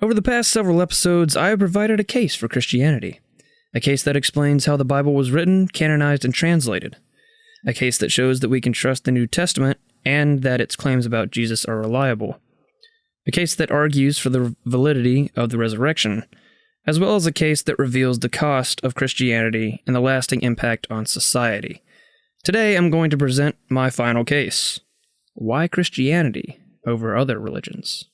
Over the past several episodes, I have provided a case for Christianity. A case that explains how the Bible was written, canonized, and translated. A case that shows that we can trust the New Testament and that its claims about Jesus are reliable. A case that argues for the validity of the resurrection, as well as a case that reveals the cost of Christianity and the lasting impact on society. Today, I'm going to present my final case. Why Christianity over other religions?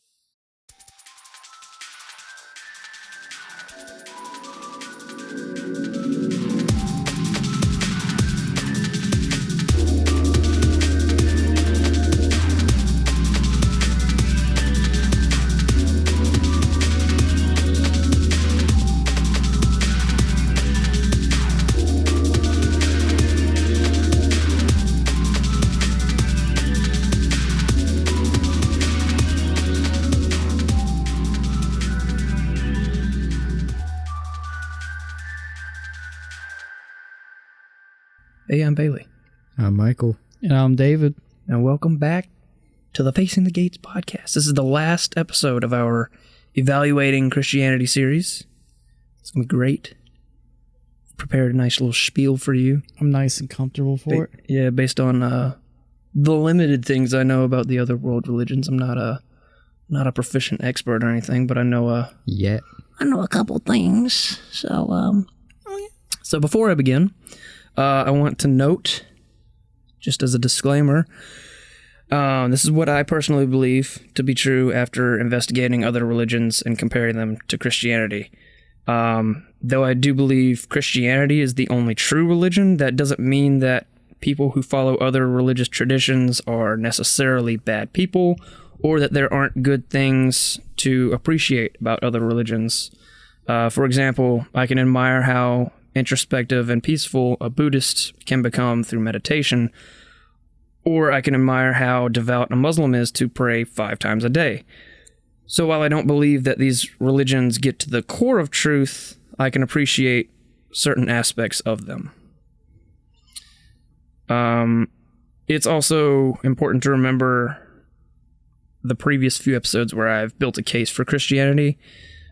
Hey, I'm Bailey. I'm Michael. And I'm David. And welcome back to the Facing the Gates podcast. This is the last episode of our Evaluating Christianity series. It's going to be great. Prepared a nice little spiel for you. I'm nice and comfortable for it. Yeah, based on the limited things I know about the other world religions. I'm not a proficient expert or anything, but I know I know a couple things. So before I begin, I want to note, just as a disclaimer, this is what I personally believe to be true after investigating other religions and comparing them to Christianity. Though I do believe Christianity is the only true religion, that doesn't mean that people who follow other religious traditions are necessarily bad people, or that there aren't good things to appreciate about other religions. For example, I can admire how introspective and peaceful a Buddhist can become through meditation, or I can admire how devout a Muslim is to pray 5 times a day. So while I don't believe that these religions get to the core of truth, I can appreciate certain aspects of them. It's also important to remember the previous few episodes where I've built a case for Christianity,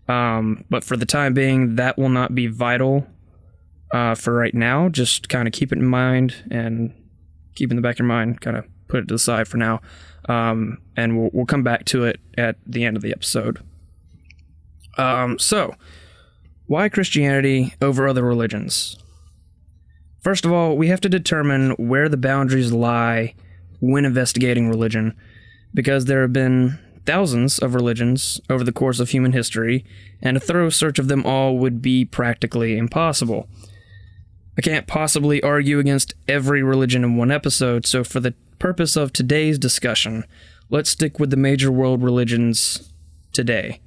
but for the time being, that will not be vital for right now. Just kind of keep it in mind and keep in the back of your mind, kind of put it to the side for now. And we'll come back to it at the end of the episode. So, why Christianity over other religions? First of all, we have to determine where the boundaries lie when investigating religion, because there have been thousands of religions over the course of human history, and a thorough search of them all would be practically impossible. I can't possibly argue against every religion in one episode, so for the purpose of today's discussion, let's stick with the major world religions today.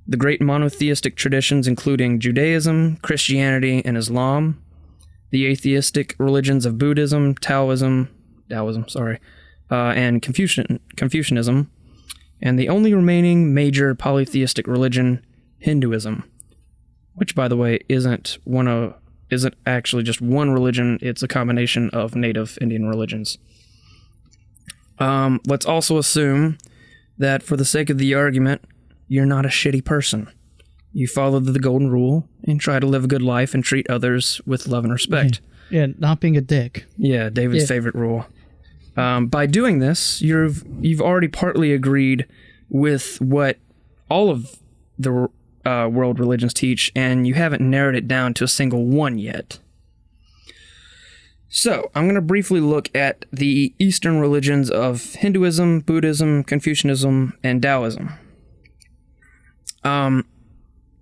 The great monotheistic traditions including Judaism, Christianity, and Islam, the atheistic religions of Buddhism, Taoism, and Confucianism, and the only remaining major polytheistic religion, Hinduism, which, by the way, isn't actually just one religion, it's a combination of native Indian religions. Let's also assume that for the sake of the argument, you're not a shitty person. You follow the golden rule and try to live a good life and treat others with love and respect. Yeah, not being a dick. Yeah, David's favorite rule. By doing this, you've already partly agreed with what all of the world religions teach, and you haven't narrowed it down to a single one yet. So, I'm going to briefly look at the Eastern religions of Hinduism, Buddhism, Confucianism, and Taoism.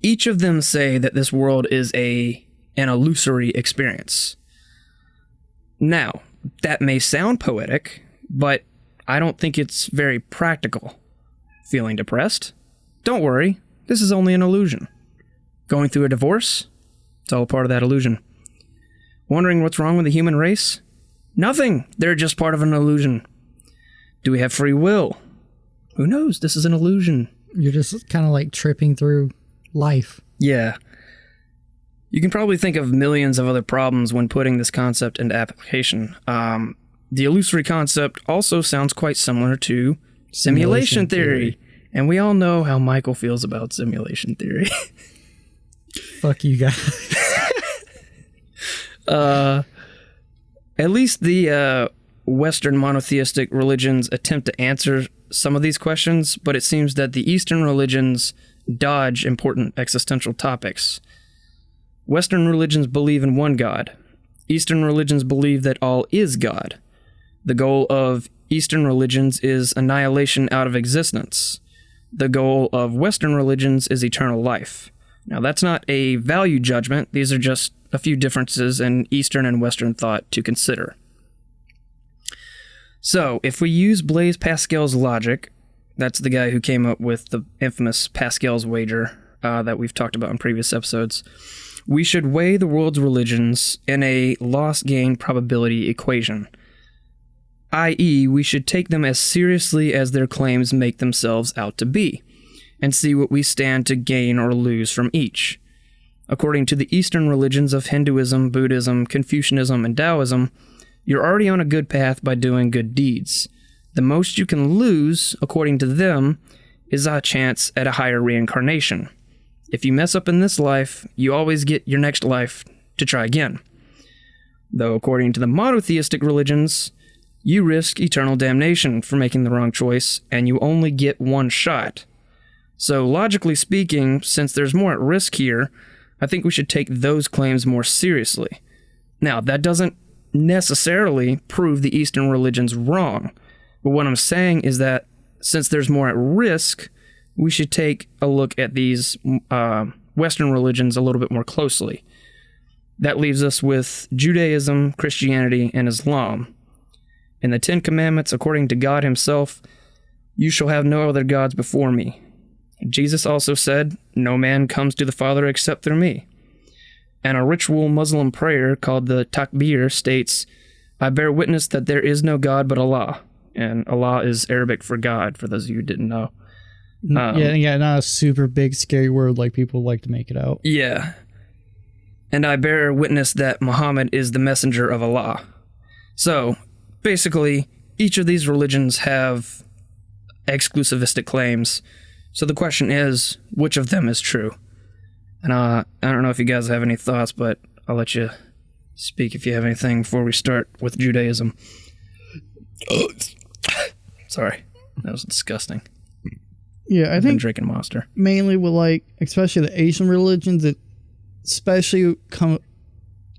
Each of them say that this world is an illusory experience. Now, that may sound poetic, but I don't think it's very practical. Feeling depressed? Don't worry. This is only an illusion. Going through a divorce? It's all part of that illusion. Wondering what's wrong with the human race? Nothing. They're just part of an illusion. Do we have free will? Who knows? This is an illusion. You're just kind of like tripping through life. Yeah. You can probably think of millions of other problems when putting this concept into application. The illusory concept also sounds quite similar to simulation theory. And we all know how Michael feels about simulation theory. Fuck you guys. At least the Western monotheistic religions attempt to answer some of these questions, but it seems that the Eastern religions dodge important existential topics. Western religions believe in one God. Eastern religions believe that all is God. The goal of Eastern religions is annihilation out of existence. The goal of Western religions is eternal life. Now, that's not a value judgment. These are just a few differences in Eastern and Western thought to consider. So, if we use Blaise Pascal's logic, that's the guy who came up with the infamous Pascal's wager that we've talked about in previous episodes, we should weigh the world's religions in a loss-gain probability equation, i.e., we should take them as seriously as their claims make themselves out to be, and see what we stand to gain or lose from each. According to the Eastern religions of Hinduism, Buddhism, Confucianism, and Taoism, you're already on a good path by doing good deeds. The most you can lose, according to them, is a chance at a higher reincarnation. If you mess up in this life, you always get your next life to try again. Though according to the monotheistic religions, you risk eternal damnation for making the wrong choice, and you only get one shot. So logically speaking, since there's more at risk here, I think we should take those claims more seriously. Now, that doesn't necessarily prove the Eastern religions wrong, but what I'm saying is that since there's more at risk, we should take a look at these Western religions a little bit more closely. That leaves us with Judaism, Christianity, and Islam. In the Ten Commandments, according to God himself, you shall have no other gods before me. Jesus also said, no man comes to the Father except through me. And a ritual Muslim prayer called the Takbir states, I bear witness that there is no God but Allah. And Allah is Arabic for God, for those of you who didn't know. Yeah, not a super big, scary word like people like to make it out. Yeah. And I bear witness that Muhammad is the messenger of Allah. So, basically, each of these religions have exclusivistic claims. So the question is, which of them is true? And I don't know if you guys have any thoughts, but I'll let you speak if you have anything before we start with Judaism. Sorry, that was disgusting. Yeah, I've been drinking Monster. Mainly with especially the Asian religions, it especially come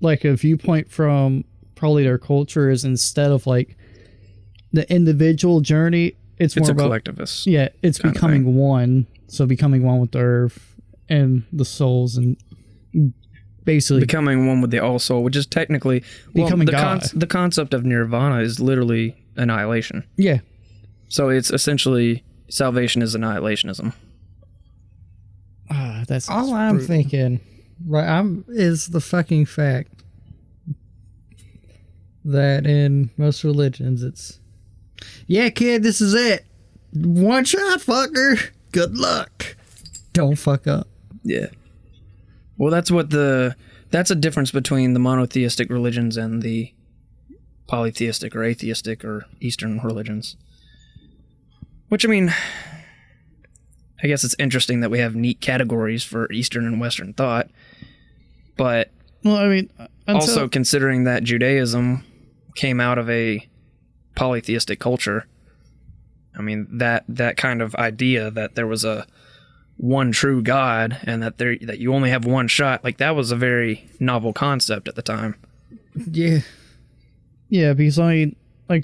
a viewpoint from probably their culture is instead of the individual journey, it's more a about collectivist. Yeah, it's becoming one. So becoming one with the earth and the souls, and basically becoming one with the all soul, which is technically becoming God. The concept of nirvana is literally annihilation. Yeah. So it's essentially salvation is annihilationism. That's all I'm thinking. Right, is the fucking fact that in most religions it's, yeah, kid, this is it. One shot, fucker. Good luck. Don't fuck up. Yeah. Well, that's a difference between the monotheistic religions and the polytheistic or atheistic or Eastern religions. Which, I mean, I guess it's interesting that we have neat categories for Eastern and Western thought, but well, I mean, also considering that Judaism came out of a polytheistic culture, I mean, that kind of idea that there was a one true God and that you only have one shot, that was a very novel concept at the time. Yeah. Yeah, because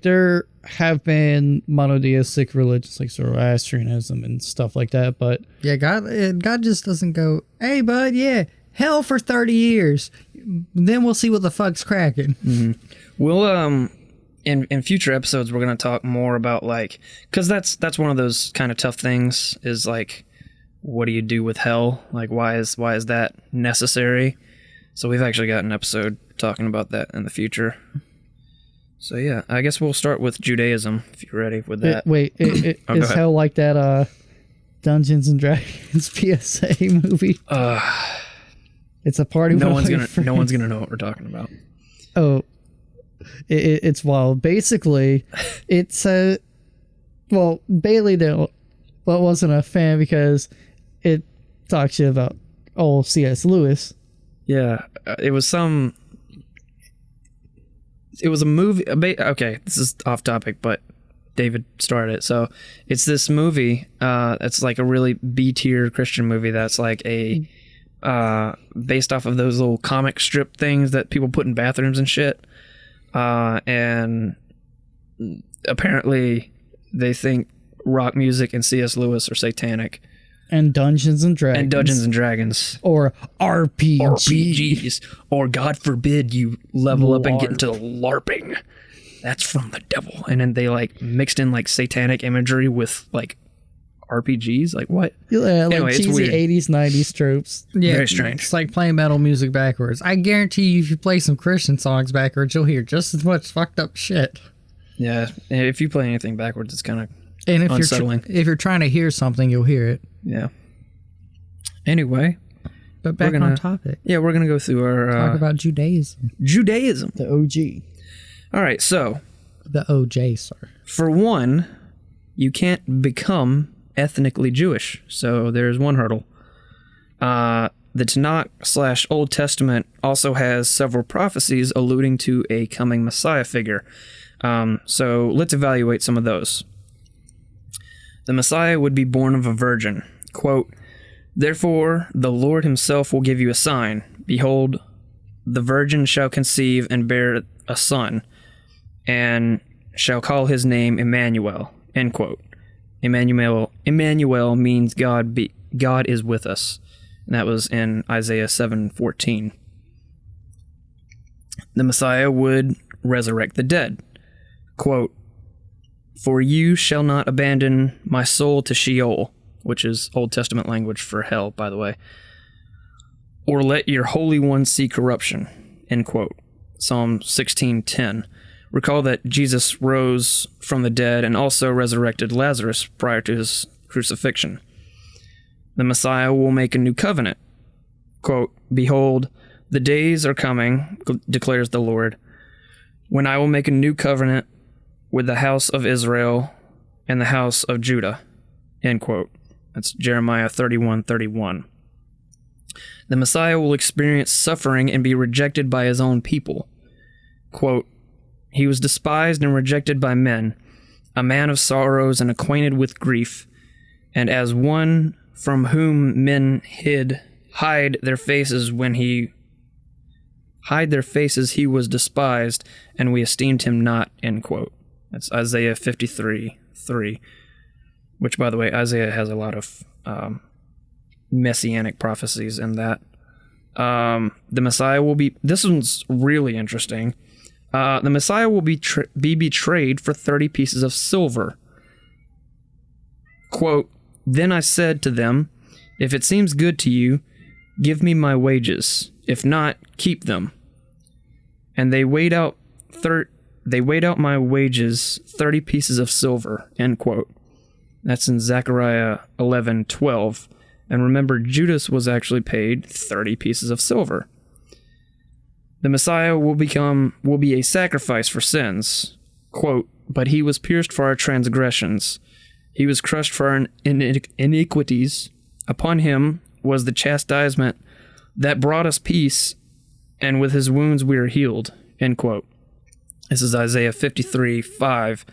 there have been monotheistic religions like Zoroastrianism and stuff like that, but yeah, God just doesn't go, hey bud, yeah, hell for 30 years, then we'll see what the fuck's cracking. Mm-hmm. We'll in future episodes we're going to talk more about because that's one of those kind of tough things is what do you do with hell? Why is that necessary? So we've actually got an episode talking about that in the future. So yeah, I guess we'll start with Judaism, if you're ready with that. Is hell like that Dungeons and Dragons PSA movie? It's a party. No one's gonna know what we're talking about. Oh, it's wild. Basically, it's Bailey but wasn't a fan because it talks shit about old C.S. Lewis. Yeah, it was a movie. Okay, this is off topic, but David started it. So it's this movie. It's like a really B-tier Christian movie that's like a based off of those little comic strip things that people put in bathrooms and shit. And apparently they think rock music and C.S. Lewis are satanic. And Dungeons and Dragons. Or RPGs. Or God forbid you level up and get into LARPing. That's from the devil. And then they like mixed in like satanic imagery with like RPGs. Like what? Yeah, like anyway, cheesy 80s, 90s tropes. Yeah, very strange. It's like playing metal music backwards. I guarantee you if you play some Christian songs backwards, you'll hear just as much fucked up shit. Yeah, if you play anything backwards, it's kind of unsettling. If you're trying to hear something, you'll hear it. Yeah. Anyway. But back on topic. Yeah, we're going to go through our... Talk about Judaism. The OG. All right, so... The OJ, sir. For one, you can't become ethnically Jewish. So there's one hurdle. The Tanakh / Old Testament also has several prophecies alluding to a coming Messiah figure. So let's evaluate some of those. The Messiah would be born of a virgin. Quote, "Therefore the Lord himself will give you a sign. Behold, the virgin shall conceive and bear a son, and shall call his name Emmanuel." End quote. Emmanuel means God is with us. And that was in Isaiah 7:14. The Messiah would resurrect the dead. Quote, "For you shall not abandon my soul to Sheol," which is Old Testament language for hell, by the way, "or let your Holy One see corruption." End quote. Psalm 16:10. Recall that Jesus rose from the dead and also resurrected Lazarus prior to his crucifixion. The Messiah will make a new covenant. Quote, "Behold, the days are coming, declares the Lord, when I will make a new covenant with the house of Israel and the house of Judah." End quote. That's Jeremiah 31:31. The Messiah will experience suffering and be rejected by his own people. Quote, "He was despised and rejected by men, a man of sorrows and acquainted with grief, and as one from whom men hide their faces he was despised, and we esteemed him not." End quote. That's Isaiah 53:3, which, by the way, Isaiah has a lot of messianic prophecies in that. The Messiah will be... This one's really interesting. The Messiah will be betrayed for 30 pieces of silver. Quote, "Then I said to them, if it seems good to you, give me my wages. If not, keep them. And they weighed out my wages, 30 pieces of silver." End quote. That's in Zechariah 11:12. And remember, Judas was actually paid 30 pieces of silver. The Messiah will be a sacrifice for sins. Quote, "But he was pierced for our transgressions. He was crushed for our iniquities. Upon him was the chastisement that brought us peace, and with his wounds we are healed." End quote. This is Isaiah 53:5.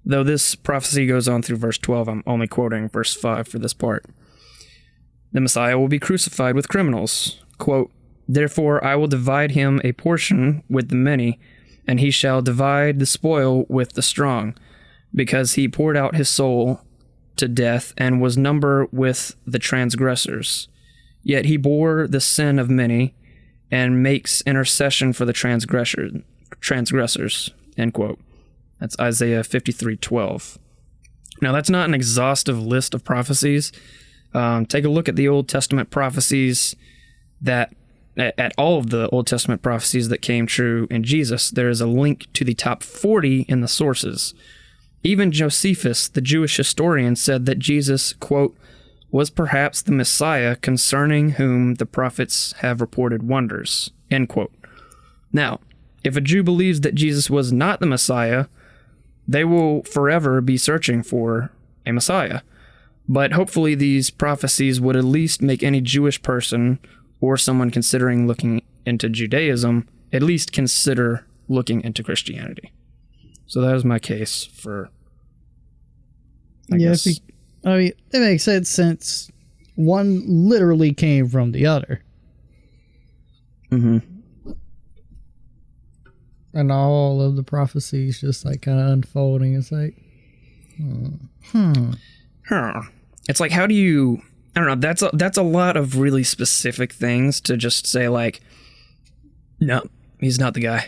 Though this prophecy goes on through verse 12, I'm only quoting verse 5 for this part. The Messiah will be crucified with criminals. Quote, "Therefore I will divide him a portion with the many, and he shall divide the spoil with the strong, because he poured out his soul to death and was numbered with the transgressors. Yet he bore the sin of many and makes intercession for the transgressors." End quote. That's Isaiah 53:12. Now, that's not an exhaustive list of prophecies. Take a look at the Old Testament prophecies at all of the Old Testament prophecies that came true in Jesus. There is a link to the top 40 in the sources. Even Josephus, the Jewish historian, said that Jesus, quote, "was perhaps the Messiah concerning whom the prophets have reported wonders." End quote. Now, if a Jew believes that Jesus was not the Messiah, they will forever be searching for a Messiah. But hopefully these prophecies would at least make any Jewish person or someone considering looking into Judaism at least consider looking into Christianity. So that was my case for... I guess. It makes sense since one literally came from the other. Mm-hmm. And all of the prophecies just like kind of unfolding. It's like, It's like, how do you... I don't know, that's a lot of really specific things to just say like, no, he's not the guy.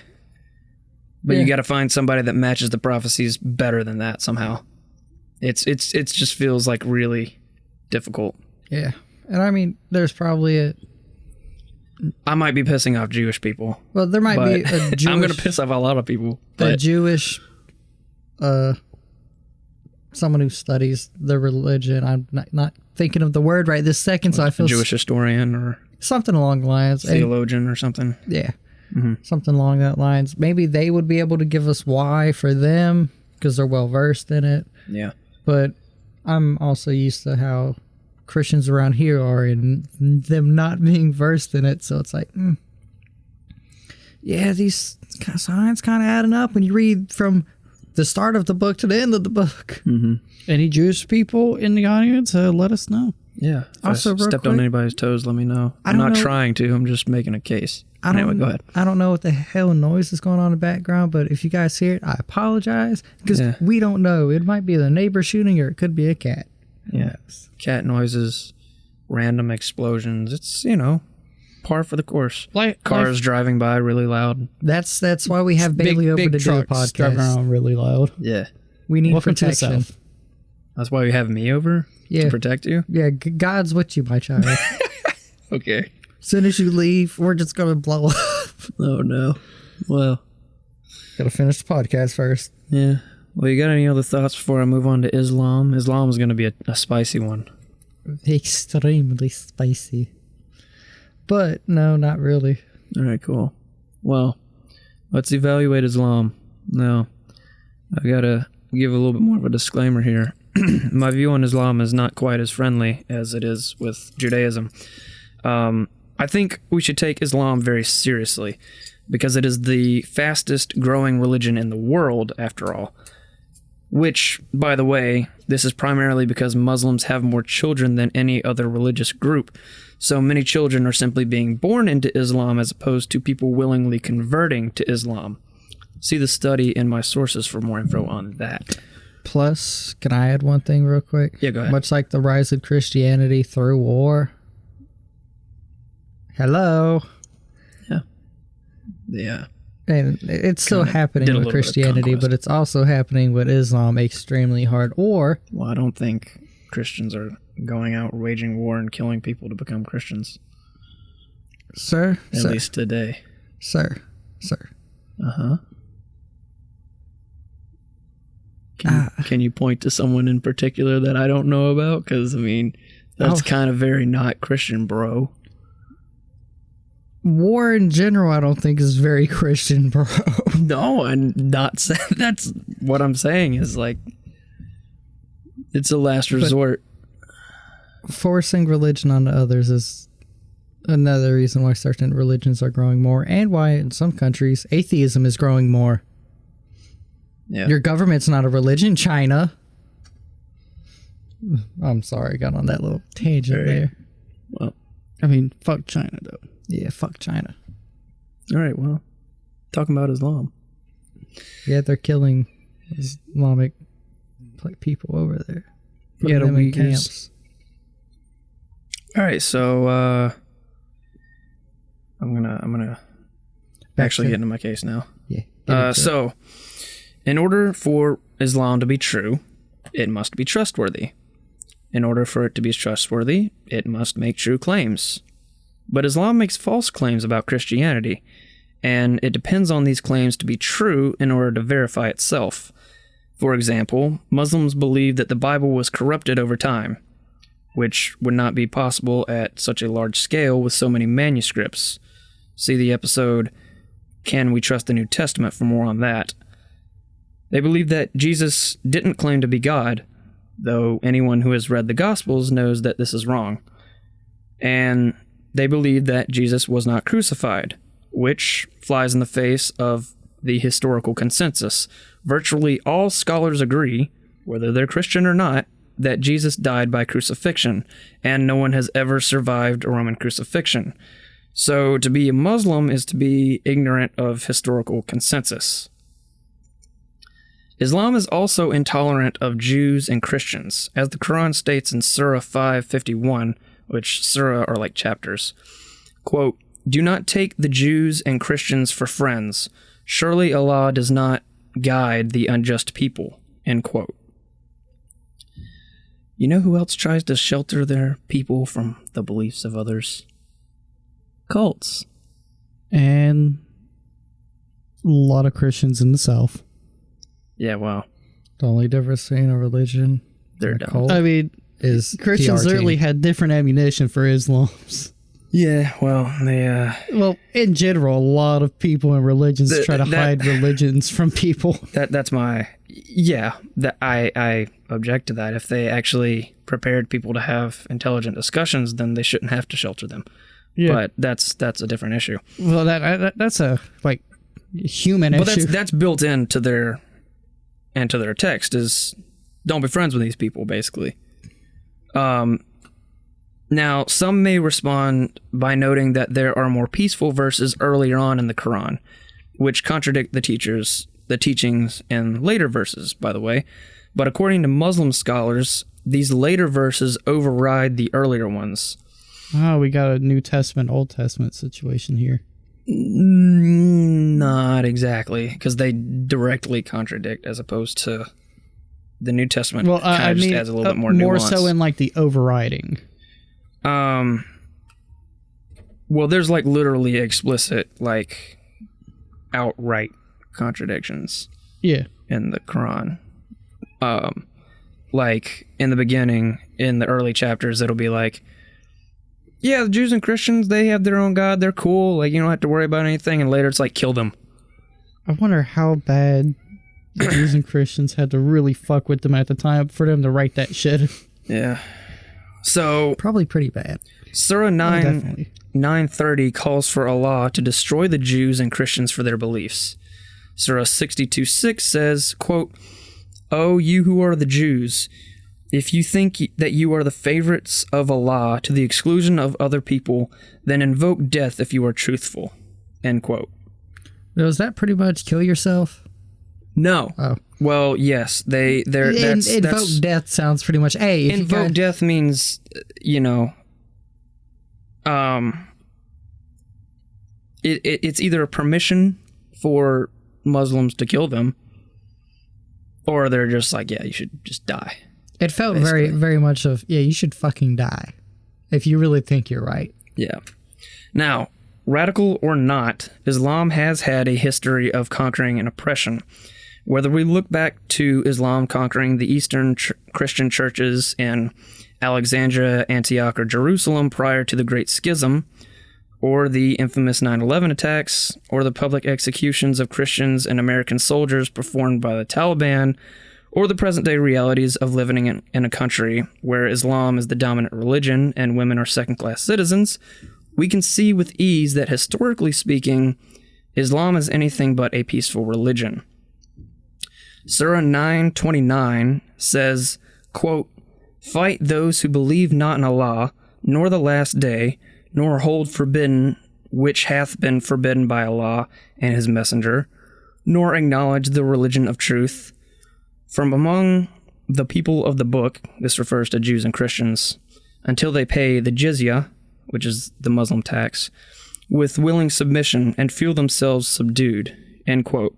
But you got to find somebody that matches the prophecies better than that somehow. It's just feels like really difficult. Yeah. And I mean, there's probably I might be pissing off Jewish people. Well, there might be a Jewish... I'm going to piss off a lot of people. A Jewish... someone who studies the religion. I'm not thinking of the word right this second, so I feel... Jewish historian or... something along the lines. Theologian or something. Yeah. Mm-hmm. Something along that lines. Maybe they would be able to give us why for them, because they're well-versed in it. Yeah. But I'm also used to how Christians around here are and them not being versed in it, so it's like, yeah, these signs kind of adding up when you read from the start of the book to the end of the book. Mm-hmm. Any Jewish people in the audience, let us know. Yeah. If also, I stepped on anybody's toes, let me know. I'm not trying to. I'm just making a case. Anyway, go ahead. I don't know what the hell noise is going on in the background, but if you guys hear it, I apologize because we don't know. It might be the neighbor shooting or it could be a cat. Yeah. Cat noises, random explosions. It's, par for the course. Cars driving by really loud. That's why we have Bailey over to do a podcast. Driving around really loud. Yeah. We need protection. That's why we have me over? Yeah. To protect you? Yeah, God's with you, my child. Okay. As soon as you leave, we're just going to blow up. Oh, no. Well. Got to finish the podcast first. Yeah. Well, you got any other thoughts before I move on to Islam? Islam is going to be a spicy one. Extremely spicy. But, no, not really. All right, cool. Well, let's evaluate Islam. Now, I got to give a little bit more of a disclaimer here. My view on Islam is not quite as friendly as it is with Judaism. I think we should take Islam very seriously because it is the fastest growing religion in the world, after all. Which, by the way, this is primarily because Muslims have more children than any other religious group. So many children are simply being born into Islam as opposed to people willingly converting to Islam. See the study in my sources for more info on that. Plus, can I add one thing real quick? Yeah, go ahead. Much like the rise of Christianity through war. Hello. Yeah. Yeah. And it's still happening with Christianity, but it's also happening with Islam extremely hard. Well, I don't think Christians are going out waging war and killing people to become Christians. Sir? At least today. Sir. Uh-huh. Can you point to someone in particular that I don't know about? Because, that's kind of very not Christian, bro. War in general, I don't think is very Christian, bro. No, I'm not saying that's what I'm saying is like it's a last resort. Forcing religion onto others is another reason why certain religions are growing more and why in some countries atheism is growing more. Yeah. Your government's not a religion, China. I'm sorry, I got on that little tangent there. Well, fuck China though. Yeah, fuck China. All right, well, talking about Islam. Yeah, they're killing Islamic people over there. Yeah, them in camps. All right, so I'm gonna actually get into my case now. Yeah. So, in order for Islam to be true, it must be trustworthy. In order for it to be trustworthy, it must make true claims. But Islam makes false claims about Christianity, and it depends on these claims to be true in order to verify itself. For example, Muslims believe that the Bible was corrupted over time, which would not be possible at such a large scale with so many manuscripts. See the episode, Can We Trust the New Testament, for more on that. They believe that Jesus didn't claim to be God, though anyone who has read the Gospels knows that this is wrong. And they believe that Jesus was not crucified, which flies in the face of the historical consensus. Virtually all scholars agree, whether they're Christian or not, that Jesus died by crucifixion, and no one has ever survived a Roman crucifixion. So to be a Muslim is to be ignorant of historical consensus. Islam is also intolerant of Jews and Christians, as the Quran states in Surah 551, which surah are like chapters. Quote, "Do not take the Jews and Christians for friends. Surely Allah does not guide the unjust people." End quote. You know who else tries to shelter their people from the beliefs of others? Cults. And a lot of Christians in the South. Yeah, well. The only difference between a religion and a cult is Christians PRT. literally had different ammunition for Islams. Yeah, well, they... Well, in general, a lot of people in religions try to hide religions from people. That's my... Yeah, I object to that. If they actually prepared people to have intelligent discussions, then they shouldn't have to shelter them. Yeah. But that's a different issue. Well, that's a human issue. But that's built into their text is don't be friends with these people, basically. Now, some may respond by noting that there are more peaceful verses earlier on in the Quran, which contradict the teachings in later verses, by the way. But according to Muslim scholars, these later verses override the earlier ones. Oh, we got a New Testament, Old Testament situation here. Not exactly, because they directly contradict as opposed to the New Testament. Well, I mean, adds a little bit more nuance. More so in the overriding. Well, there's literally explicit, outright contradictions. Yeah. In the Quran. In the beginning, in the early chapters, it'll be yeah, the Jews and Christians, they have their own God, they're cool, you don't have to worry about anything, and later it's kill them. I wonder how bad the Jews and Christians had to really fuck with them at the time for them to write that shit. Yeah. So... Probably pretty bad. Surah 930 calls for Allah to destroy the Jews and Christians for their beliefs. Surah 62:6 says, quote, "O you who are the Jews, if you think that you are the favorites of Allah to the exclusion of other people, then invoke death if you are truthful." End quote. Was that pretty much kill yourself? No. Oh. Well, yes. Invoke death sounds pretty much... Hey, invoke death means, it's either a permission for Muslims to kill them, or they're just yeah, you should just die. It felt basically very, very much of, yeah, you should fucking die if you really think you're right. Yeah. Now, radical or not, Islam has had a history of conquering and oppression. Whether we look back to Islam conquering the Eastern Christian churches in Alexandria, Antioch, or Jerusalem prior to the Great Schism, or the infamous 9/11 attacks, or the public executions of Christians and American soldiers performed by the Taliban, or the present-day realities of living in a country where Islam is the dominant religion and women are second-class citizens, we can see with ease that, historically speaking, Islam is anything but a peaceful religion. Surah 9:29 says, quote, "Fight those who believe not in Allah, nor the last day, nor hold forbidden which hath been forbidden by Allah and his messenger, nor acknowledge the religion of truth. From among the people of the book," this refers to Jews and Christians, "until they pay the jizya," which is the Muslim tax, "with willing submission and feel themselves subdued." End quote.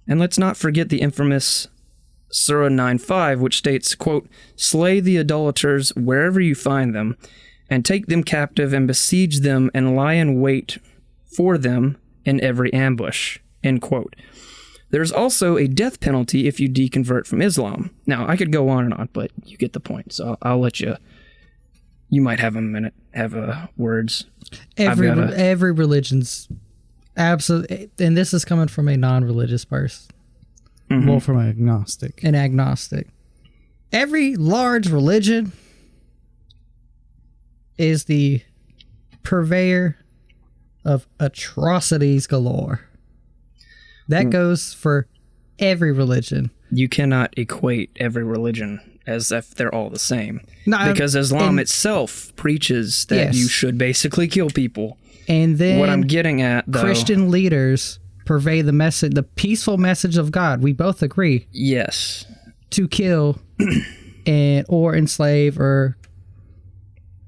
And let's not forget the infamous Surah 9:5, which states, quote, "Slay the idolaters wherever you find them, and take them captive and besiege them and lie in wait for them in every ambush." End quote. There's also a death penalty if you deconvert from Islam. Now, I could go on and on, but you get the point, so I'll let you... You might have a minute, words. Every religion's... Absolutely, and this is coming from a non-religious person. Mm-hmm. Well, from an agnostic. An agnostic. every large religion is the purveyor of atrocities galore. That goes for every religion. You cannot equate every religion as if they're all the same. No, because Islam itself preaches that you should basically kill people. And then what I'm getting at, though, Christian leaders purvey the message, the peaceful message of God. We both agree. Yes. To kill or enslave or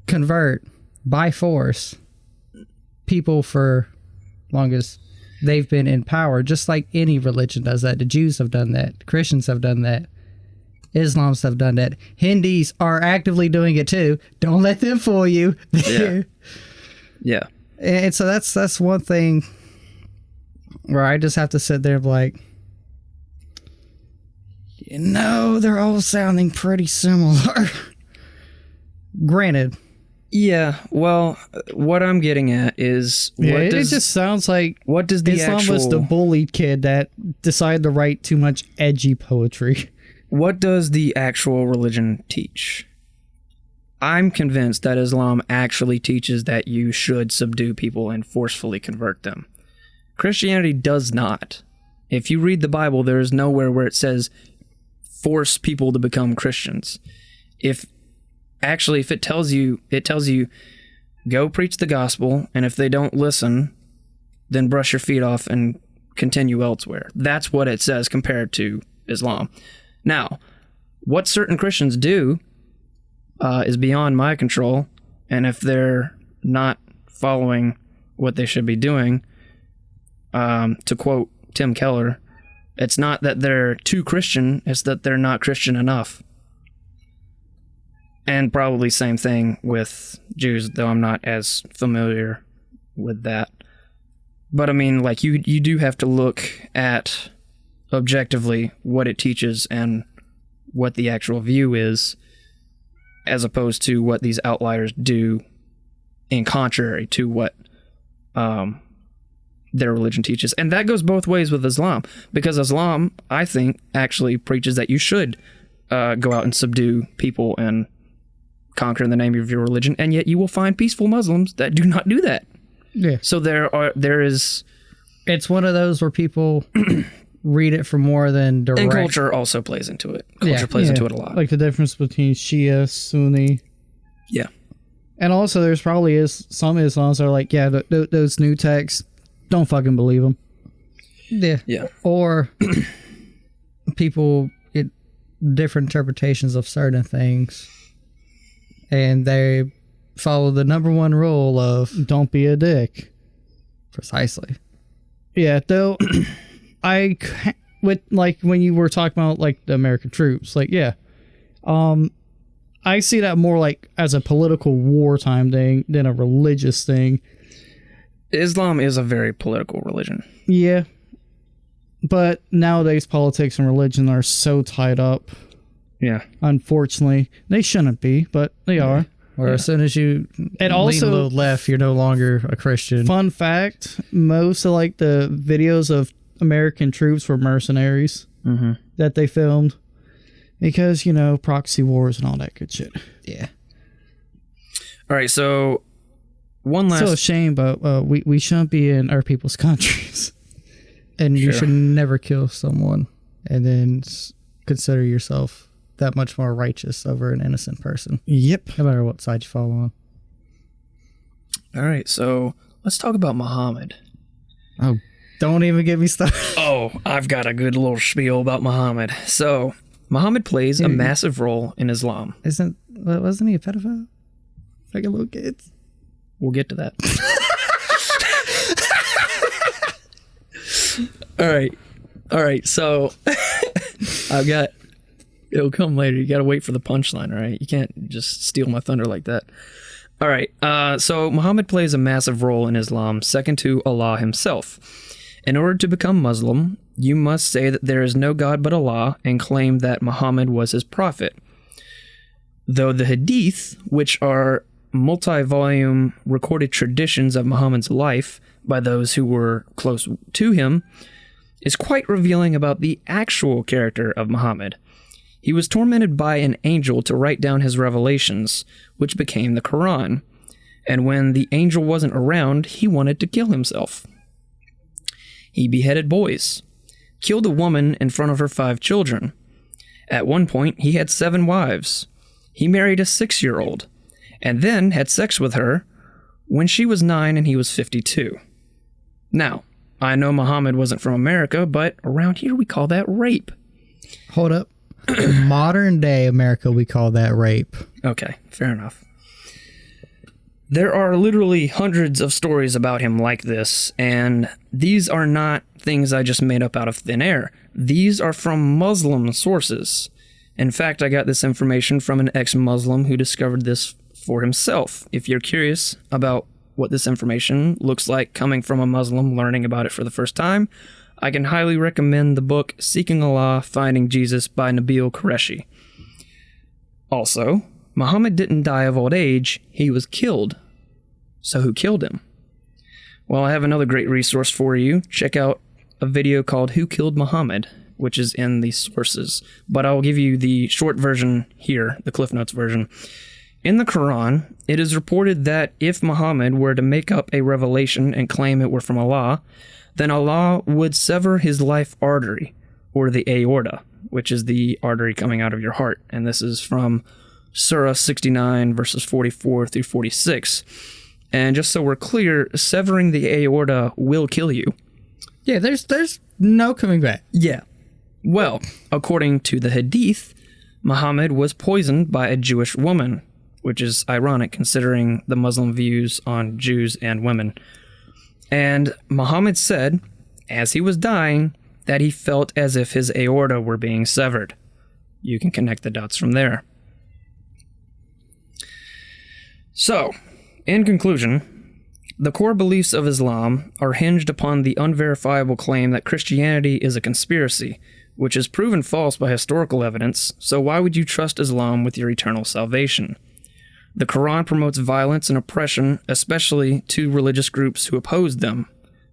convert by force people for long as they've been in power, just like any religion does that. The Jews have done that. Christians have done that. Islams have done that. Hindus are actively doing it too. Don't let them fool you. Yeah. And so that's one thing where I just have to sit there and be like, they're all sounding pretty similar. Granted. Yeah, well, what I'm getting at is... it just sounds like... What does the Islam was the bullied kid that decided to write too much edgy poetry. What does the actual religion teach? I'm convinced that Islam actually teaches that you should subdue people and forcefully convert them. Christianity does not. If you read the Bible, there is nowhere where it says force people to become Christians. If it tells you, go preach the gospel, and if they don't listen, then brush your feet off and continue elsewhere. That's what it says compared to Islam. Now, what certain Christians do is beyond my control, and if they're not following what they should be doing, to quote Tim Keller, it's not that they're too Christian, it's that they're not Christian enough. And probably same thing with Jews, though I'm not as familiar with that. But I mean, like, you do have to look at objectively what it teaches and what the actual view is, as opposed to what these outliers do in contrary to what their religion teaches. And that goes both ways with Islam, because Islam, I think, actually preaches that you should go out and subdue people and conquer in the name of your religion, and yet you will find peaceful Muslims that do not do that. Yeah. So there is... It's one of those where people read it for more than direct... And culture also plays into it. Culture plays into it a lot. Like the difference between Shia, Sunni. Yeah. And also there's probably some Islams that are like, those new texts, don't fucking believe them. Yeah. Yeah. Or people get different interpretations of certain things. And they follow the number one rule of don't be a dick. Precisely. Yeah, though, with like when you were talking about like the American troops, like, I see that more like as a political wartime thing than a religious thing. Islam is a very political religion. Yeah. But nowadays politics and religion are so tied up. Yeah. Unfortunately, they shouldn't be, but they are. Or as soon as you lean a little left, you're no longer a Christian. Fun fact, most of like the videos of American troops were mercenaries that they filmed because, proxy wars and all that good shit. Yeah. All right, so one last... It's so a shame, but we shouldn't be in our people's countries. And you should never kill someone and then consider yourself that much more righteous over an innocent person. Yep. No matter what side you fall on. All right, so let's talk about Muhammad. Oh, don't even get me started. Oh, I've got a good little spiel about Muhammad. So, Muhammad plays a massive role in Islam. Wasn't he a pedophile? Like a little kid? We'll get to that. All right, so it'll come later. You gotta wait for the punchline, all right? You can't just steal my thunder like that. All right, so Muhammad plays a massive role in Islam, second to Allah himself. In order to become Muslim, you must say that there is no God but Allah and claim that Muhammad was his prophet. Though the Hadith, which are multi-volume recorded traditions of Muhammad's life by those who were close to him, is quite revealing about the actual character of Muhammad. He was tormented by an angel to write down his revelations, which became the Quran. And when the angel wasn't around, he wanted to kill himself. He beheaded boys, killed a woman in front of her 5 children. At one point, he had 7 wives. He married a 6-year-old, and then had sex with her when she was 9 and he was 52. Now, I know Muhammad wasn't from America, but around here we call that rape. Hold up. In modern day America, we call that rape. Okay, fair enough. There are literally hundreds of stories about him like this, and these are not things I just made up out of thin air. These are from Muslim sources. In fact, I got this information from an ex-Muslim who discovered this for himself. If you're curious about what this information looks like coming from a Muslim learning about it for the first time, I can highly recommend the book Seeking Allah, Finding Jesus by Nabeel Qureshi. Also, Muhammad didn't die of old age, he was killed. So who killed him? Well, I have another great resource for you. Check out a video called Who Killed Muhammad, which is in the sources. But I'll give you the short version here, the Cliff Notes version. In the Quran, it is reported that if Muhammad were to make up a revelation and claim it were from Allah, then Allah would sever his life artery, or the aorta, which is the artery coming out of your heart. And this is from Surah 69, verses 44 through 46. And just so we're clear, severing the aorta will kill you. Yeah, there's no coming back. Yeah. Well, according to the Hadith, Muhammad was poisoned by a Jewish woman, which is ironic considering the Muslim views on Jews and women. And Muhammad said, as he was dying, that he felt as if his aorta were being severed. You can connect the dots from there. So, in conclusion, the core beliefs of Islam are hinged upon the unverifiable claim that Christianity is a conspiracy, which is proven false by historical evidence, so why would you trust Islam with your eternal salvation? The Quran promotes violence and oppression, especially to religious groups who oppose them.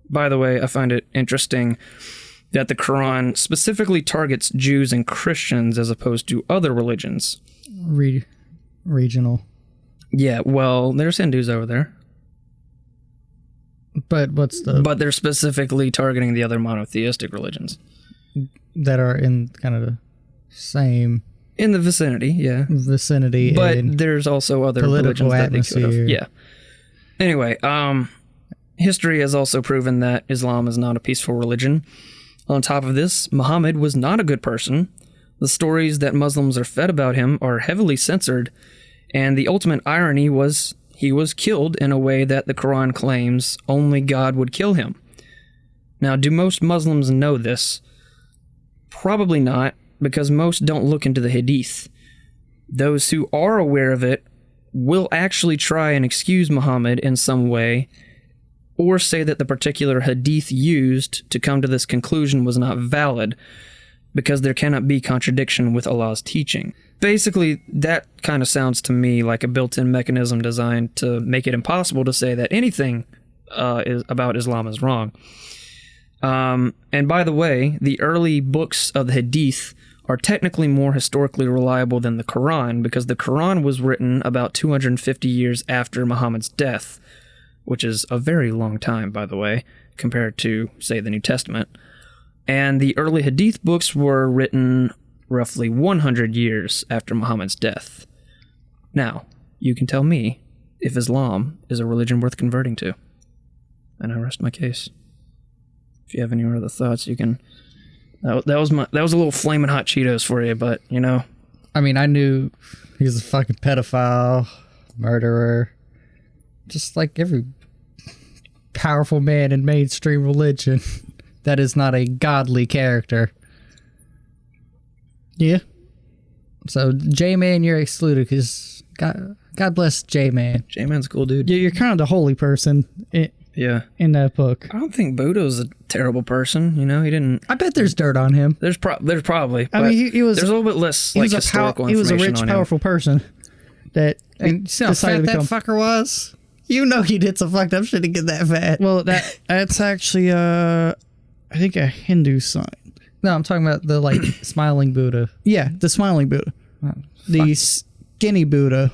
By the way, I find it interesting that the Quran specifically targets Jews and Christians as opposed to other religions. Regional. Yeah, well, there's Hindus over there. But But they're specifically targeting the other monotheistic religions. That are in kind of the same... In the vicinity, yeah. Vicinity. But there's also other religions that they could have. Yeah. Anyway, history has also proven that Islam is not a peaceful religion. On top of this, Muhammad was not a good person. The stories that Muslims are fed about him are heavily censored, and the ultimate irony was he was killed in a way that the Quran claims only God would kill him. Now, do most Muslims know this? Probably not, because most don't look into the Hadith. Those who are aware of it will actually try and excuse Muhammad in some way, or say that the particular Hadith used to come to this conclusion was not valid, because there cannot be contradiction with Allah's teaching. Basically, that kind of sounds to me like a built-in mechanism designed to make it impossible to say that anything about Islam is wrong. And by the way, the early books of the Hadith are technically more historically reliable than the Quran, because the Quran was written about 250 years after Muhammad's death, which is a very long time, by the way, compared to, say, the New Testament. And the early Hadith books were written roughly 100 years after Muhammad's death. Now, you can tell me if Islam is a religion worth converting to. And I rest my case. If you have any other thoughts, you can... That was a little flaming hot Cheetos for you, but, you know. I mean, I knew he was a fucking pedophile, murderer, just like every powerful man in mainstream religion that is not a godly character. Yeah. So, J-Man, you're excluded, because God bless J-Man. J-Man's a cool dude. Yeah, you're kind of the holy person. Yeah. In that book. I don't think Buddha's a terrible person, you know, he didn't... I bet there's dirt on him. There's probably, but I mean, he was... There's a little bit less, like, historical information on him. He was a rich, powerful person that decided to become... that fucker was? You know he did some fucked up shit to get that fat. Well, that's actually, I think a Hindu sign. No, I'm talking about the like smiling Buddha. Yeah, the smiling Buddha. Oh, The skinny Buddha,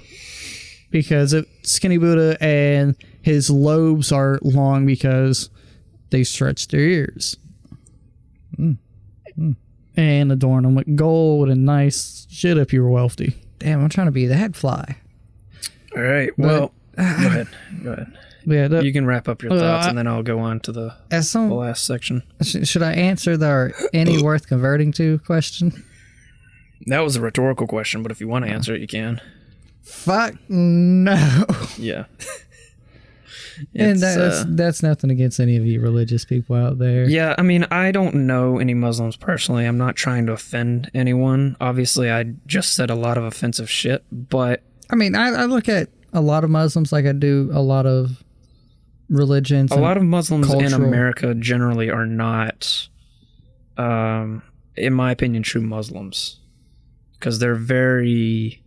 because skinny Buddha and his lobes are long because they stretch their ears. And adorn them with gold and nice shit if you were wealthy. Damn, I'm trying to be that fly. All right. Well, go ahead. Yeah, You can wrap up your thoughts, and then I'll go on to the last section. Should I answer the any worth converting to question? That was a rhetorical question, but if you want to answer it, you can. Fuck no. Yeah. And that's nothing against any of you religious people out there. Yeah, I mean, I don't know any Muslims personally. I'm not trying to offend anyone. Obviously, I just said a lot of offensive shit, but... I mean, I look at a lot of Muslims like I do a lot of religions. A lot of Muslims in America generally are not, in my opinion, true Muslims. Because they're very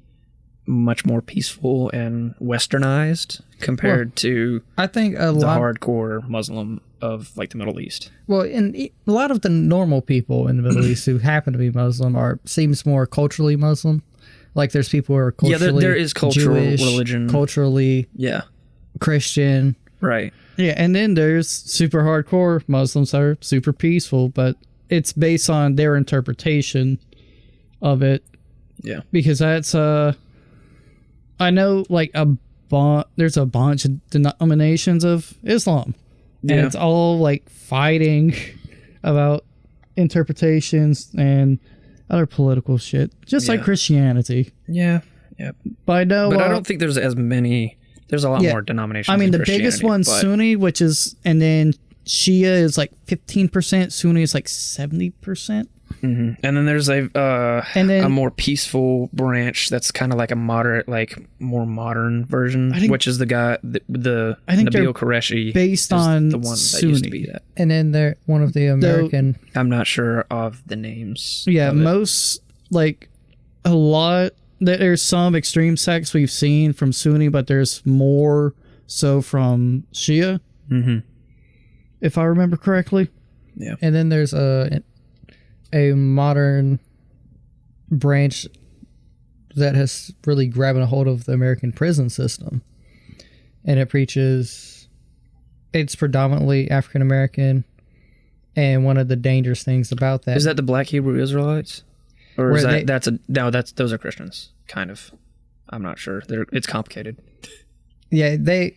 much more peaceful and westernized compared to I think the hardcore Muslim of like the Middle East. Well, and a lot of the normal people in the Middle East who happen to be Muslim seems more culturally Muslim. Like there's people who are culturally there is cultural Jewish, religion, culturally Christian. Right. Yeah, and then there's super hardcore Muslims that are super peaceful, but it's based on their interpretation of it. Yeah. Because that's I know like there's a bunch of denominations of Islam. And it's all like fighting about interpretations and other political shit. Just like Christianity. Yeah. Yeah. But I know I don't think there's as many. There's a lot more denominations. I mean, the biggest one's Sunni, which is, and then Shia is like 15%, Sunni is like 70%. And then there's a more peaceful branch that's kind of like a moderate, like more modern version, which is the guy, the Nabeel Qureshi, based on the one Sunni. that used to be that. And then they're one of the American. I'm not sure of the names. Yeah, most like a lot. There's some extreme sects we've seen from Sunni, but there's more so from Shia, if I remember correctly. Yeah, and then there's a modern branch that has really grabbing a hold of the American prison system, and it preaches it's predominantly African American, and one of the dangerous things about that is that the Black Hebrew Israelites, or is those are Christians, kind of. I'm not sure. It's complicated. Yeah, they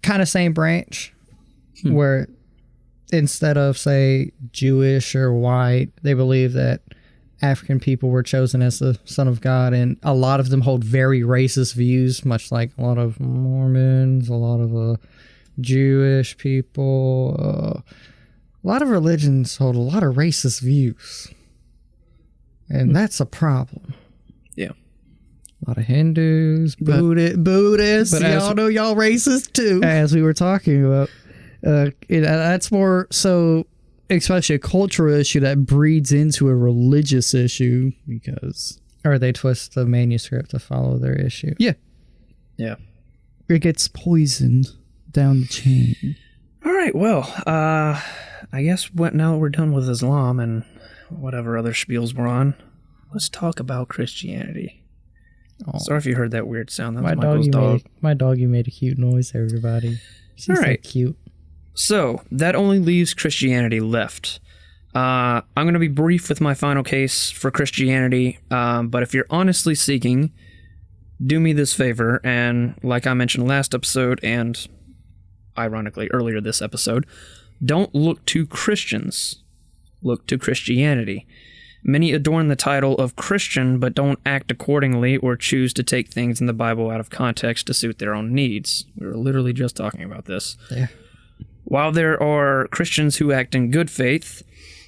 kind of same branch where instead of, say, Jewish or white, they believe that African people were chosen as the Son of God, and a lot of them hold very racist views, much like a lot of Mormons, a lot of Jewish people. A lot of religions hold a lot of racist views, and that's a problem. Yeah. A lot of Hindus, Buddhists, but y'all know y'all racist too. As we were talking about. That's more so, especially a cultural issue that breeds into a religious issue because... Or they twist the manuscript to follow their issue. Yeah. Yeah. It gets poisoned down the chain. All right, well, I guess now that we're done with Islam and whatever other spiels we're on, let's talk about Christianity. Oh. Sorry if you heard that weird sound. That was Michael's dog. My doggy made a cute noise, everybody. She's all right. So cute. So, that only leaves Christianity left. I'm going to be brief with my final case for Christianity, but if you're honestly seeking, do me this favor, and like I mentioned last episode, and ironically earlier this episode, don't look to Christians, look to Christianity. Many adorn the title of Christian, but don't act accordingly or choose to take things in the Bible out of context to suit their own needs. We were literally just talking about this. Yeah. While there are Christians who act in good faith,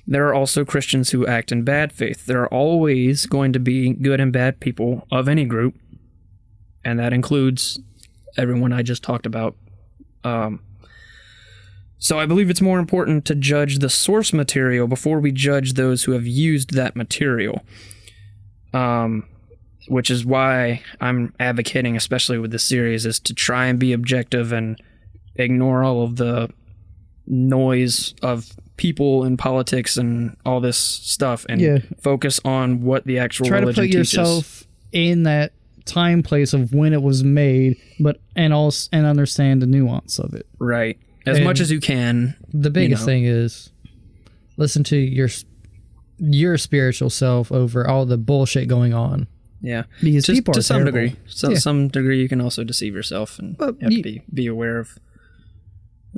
there are also Christians who act in bad faith. There are always going to be good and bad people of any group, and that includes everyone I just talked about. So I believe it's more important to judge the source material before we judge those who have used that material, which is why I'm advocating, especially with this series, is to try and be objective and ignore all of the noise of people and politics and all this stuff and focus on what the actual religion teaches. Try to put yourself in that time place of when it was made, and understand the nuance of it. Right. As much as you can. The biggest thing is listen to your spiritual self over all the bullshit going on. Yeah. Because people are to some terrible. degree. Some degree you can also deceive yourself, and you have to be aware of,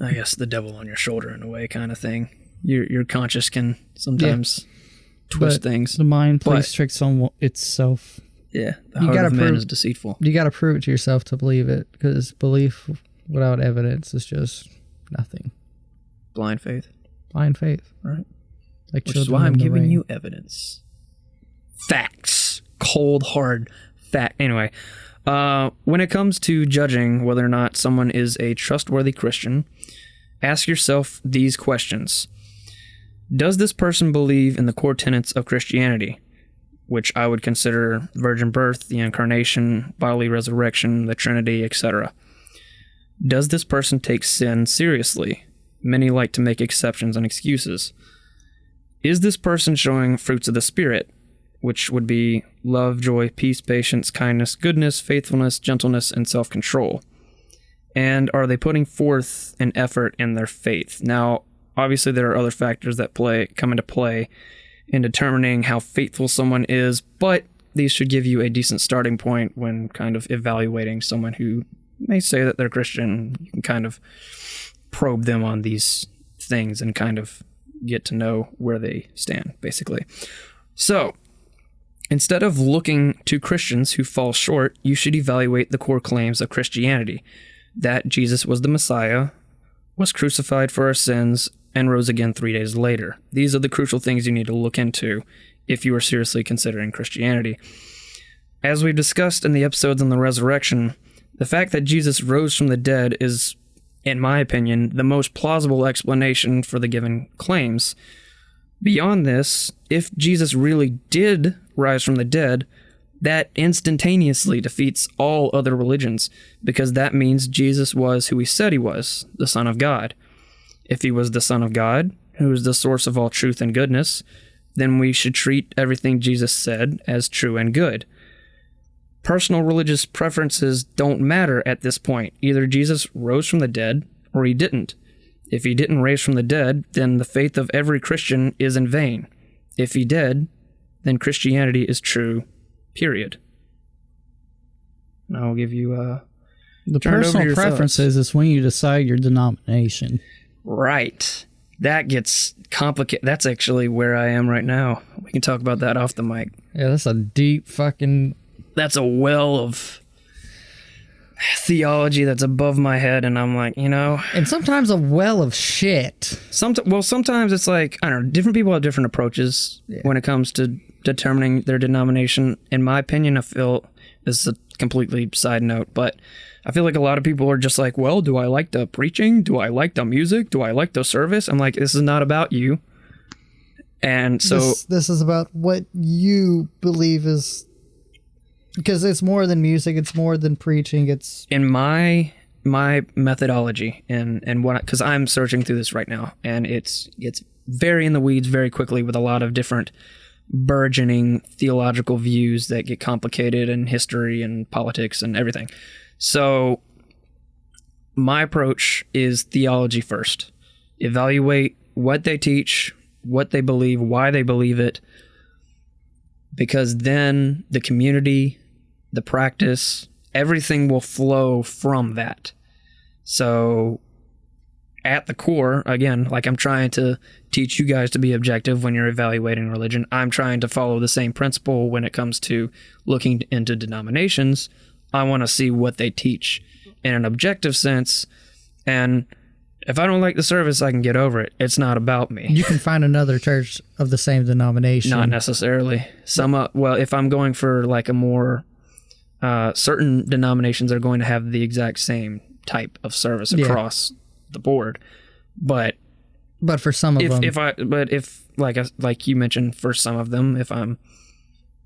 I guess, the devil on your shoulder in a way kind of thing. Your conscience can sometimes twist things. The mind plays tricks on itself. Yeah, the heart of man is deceitful. You got to prove it to yourself to believe it, because belief without evidence is just nothing. Blind faith. Blind faith. Right. Like Which is why I'm giving you evidence. Facts. Cold, hard fact. Anyway, when it comes to judging whether or not someone is a trustworthy Christian, ask yourself these questions. Does this person believe in the core tenets of Christianity, which I would consider virgin birth, the incarnation, bodily resurrection, the Trinity, etc.? Does this person take sin seriously? Many like to make exceptions and excuses. Is this person showing fruits of the Spirit, which would be love, joy, peace, patience, kindness, goodness, faithfulness, gentleness, and self-control? And are they putting forth an effort in their faith? Now, obviously there are other factors that come into play in determining how faithful someone is, but these should give you a decent starting point when kind of evaluating someone who may say that they're Christian. You can kind of probe them on these things and kind of get to know where they stand, basically. So, instead of looking to Christians who fall short, you should evaluate the core claims of Christianity: that Jesus was the Messiah, was crucified for our sins, and rose again 3 days later. These are the crucial things you need to look into if you are seriously considering Christianity. As we've discussed in the episodes on the resurrection, the fact that Jesus rose from the dead is, in my opinion, the most plausible explanation for the given claims. Beyond this, if Jesus really did rise from the dead, that instantaneously defeats all other religions, because that means Jesus was who he said he was, the Son of God. If he was the Son of God, who is the source of all truth and goodness, then we should treat everything Jesus said as true and good. Personal religious preferences don't matter at this point. Either Jesus rose from the dead, or he didn't. If he didn't raise from the dead, then the faith of every Christian is in vain. If he did, then Christianity is true, period. And I'll give you the personal preferences is when you decide your denomination. Right. That gets complicated. That's actually where I am right now. We can talk about that off the mic. Yeah, that's a deep fucking... That's a well of theology that's above my head, and I'm like, And sometimes a well of shit. Sometimes it's like, I don't know, different people have different approaches when it comes to determining their denomination. In my opinion, I feel, this is a completely side note, but I feel like a lot of people are just like, well, do I like the preaching? Do I like the music? Do I like the service? I'm like, this is not about you. And so... This is about what you believe is... Because it's more than music, it's more than preaching, it's... In my methodology, and what, because I'm searching through this right now, and it's very in the weeds very quickly with a lot of different burgeoning theological views that get complicated in history and politics and everything. So my approach is theology first. Evaluate what they teach, what they believe, why they believe it, because then the community, the practice, everything will flow from that. So at the core, again, like I'm trying to teach you guys to be objective when you're evaluating religion, I'm trying to follow the same principle when it comes to looking into denominations. I want to see what they teach in an objective sense, and if I don't like the service, I can get over it. It's not about me. You can find another church of the same denomination. Not necessarily. Well, if I'm going for like a more certain denominations are going to have the exact same type of service across the board, but for some of them, if like you mentioned, for some of them, if I'm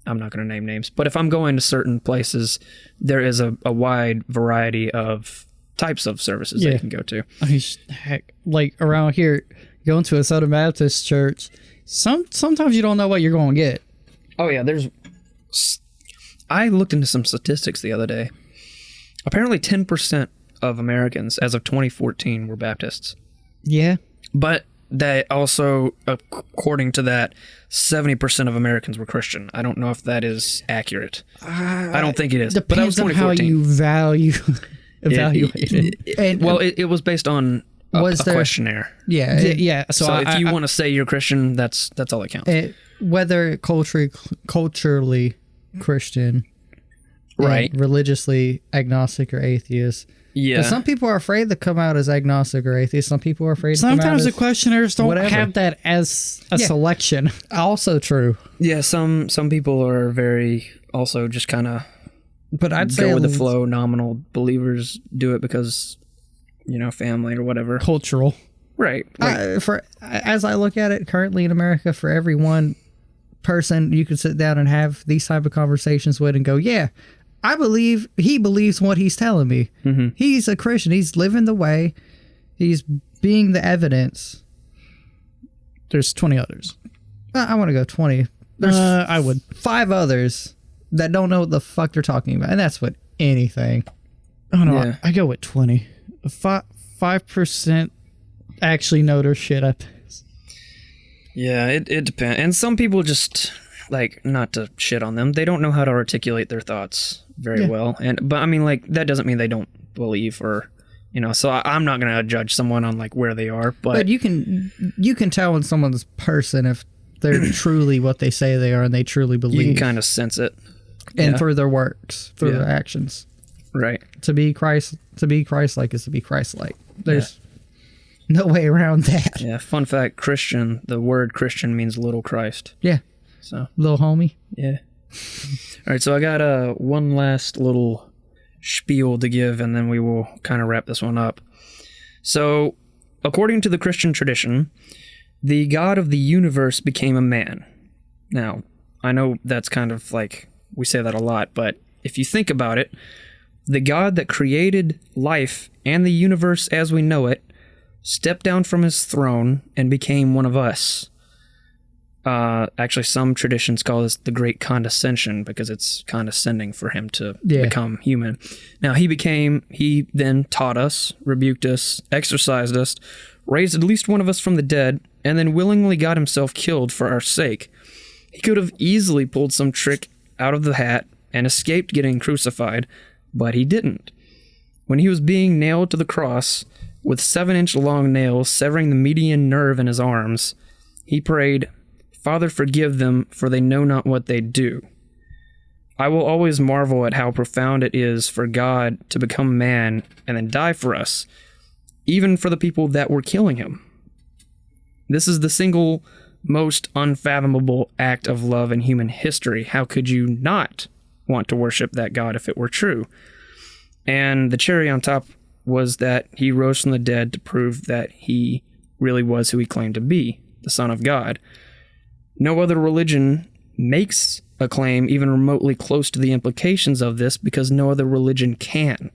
not going to name names, but if I'm going to certain places, there is a wide variety of types of services that you can go to. I mean, heck, like around here, you going to a Southern Baptist church, sometimes you don't know what you're going to get. Oh yeah, I looked into some statistics the other day. Apparently 10% of Americans as of 2014 were Baptists. Yeah. But they also, according to that, 70% of Americans were Christian. I don't know if that is accurate. I don't think it is. Depends but that was 2014. On how you evaluate it. It was based on a questionnaire. Yeah. Yeah. So if you want to say you're Christian, that's all that counts. Whether culturally Christian, right, religiously agnostic or atheist. Yeah. Some people are afraid to come out as agnostic or atheist. Some people are afraid to come out as sometimes the questionnaires don't have that as a selection. Also true. Yeah, some people are very also just kind of I'd say with the flow. Nominal believers do it because, family or whatever. Cultural. Right. As I look at it currently in America, for every one person you could sit down and have these type of conversations with and go, yeah, I believe he believes what he's telling me. Mm-hmm. He's a Christian. He's living the way. He's being the evidence. There's 20 others. I want to go 20. I would. 5 others that don't know what the fuck they're talking about. And that's what anything. Oh, no. Yeah. I go with 20. 5% actually know their shit up. Yeah, it depends. And some people just, not to shit on them, they don't know how to articulate their thoughts very well. But I mean, that doesn't mean they don't believe or, so I'm not going to judge someone on where they are. But you can tell when someone's person if they're truly what they say they are and they truly believe. You can kind of sense it. And through their works, through their actions. Right. To be Christ-like is to be Christ-like. There's no way around that. Yeah, fun fact, Christian, the word Christian means little Christ. Yeah. So little homie. Yeah. All right, so I got one last little spiel to give, and then we will kind of wrap this one up. So, according to the Christian tradition, the God of the universe became a man. Now, I know that's kind of we say that a lot, but if you think about it, the God that created life and the universe as we know it stepped down from his throne and became one of us. Actually, some traditions call this the Great Condescension because it's condescending for him to become human. Now, he then taught us, rebuked us, exorcised us, raised at least one of us from the dead, and then willingly got himself killed for our sake. He could have easily pulled some trick out of the hat and escaped getting crucified, but he didn't. When he was being nailed to the cross with 7-inch long nails severing the median nerve in his arms, he prayed, "Father, forgive them, for they know not what they do." I will always marvel at how profound it is for God to become man and then die for us, even for the people that were killing him. This is the single most unfathomable act of love in human history. How could you not want to worship that God if it were true? And the cherry on top was that he rose from the dead to prove that he really was who he claimed to be, the Son of God. No other religion makes a claim even remotely close to the implications of this because no other religion can.